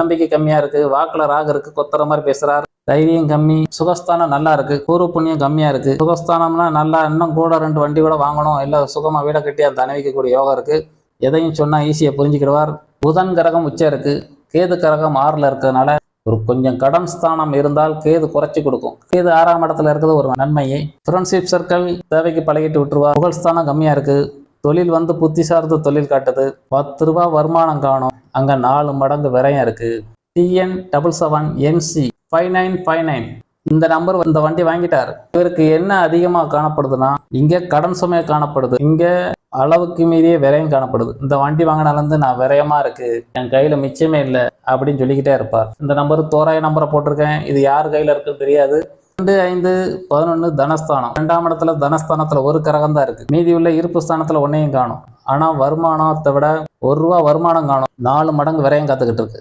நம்பிக்கை கம்மியா இருக்கு, வாக்குல ராகு இருக்கு, கொத்துற மாதிரி பேசுறாரு, தைரியம் கம்மி, சுகஸ்தானம் நல்லா இருக்கு, பூர்வ புண்ணியம் கம்மியா இருக்கு. சுகஸ்தானம்னா நல்லா இன்னும் கூட 2 வண்டி கூட வாங்கணும், இல்ல சுகமா வீட கட்டி அதை அனுபவிக்கக்கூடிய யோகம் இருக்கு. எதையும் சொன்னா ஈஸியா புரிஞ்சுக்கிடுவார். புதன் கிரகம் உச்சம் இருக்கு, கேது கிரகம் 6ல இருக்கிறதுனால ஒரு கொஞ்சம் கடன் ஸ்தானம் இருந்தால் கேது குறைச்சி கொடுக்கும். கேது 6ஆம் இடத்துல இருக்கிறது ஒரு நன்மையை. ஃப்ரெண்ட்ஷிப் சர்க்கிள் தேவைக்கு பழகிட்டு விட்டுருவா. புகழ் ஸ்தானம் கம்மியா இருக்கு, தொழில் புத்தி சார்ந்த தொழில் காட்டுது. 10 ரூபா வருமானம் காணும், அங்க 4 மடங்கு விரயம் இருக்கு. TN77NC 5959 இந்த நம்பர் இந்த வண்டி வாங்கிட்டாரு. இவருக்கு என்ன அதிகமா காணப்படுதுன்னா, இங்க கடன் சுமை காணப்படுது, இங்க அளவுக்கு மீறிய விரயம் காணப்படுது. இந்த வண்டி வாங்கினால நான் விரயமா இருக்கு, என் கையில மிச்சமே இல்லை அப்படின்னு சொல்லிக்கிட்டே இருப்பார். இந்த நம்பர் தோராய நம்பரை போட்டிருக்கேன், இது யார் கையில இருக்குன்னு தெரியாது. 2, 5, 11 தனஸ்தானம். 2ஆம் இடத்துல தனஸ்தானத்துல ஒரு கிரகம் தான் இருக்கு, மீதி உள்ள இருப்பு ஸ்தானத்துல ஒன்னையும் காணும். ஆனா வருமானத்தை விட 1 ரூபா வருமானம் காணும், 4 மடங்கு விரயம் காத்துக்கிட்டு இருக்கு.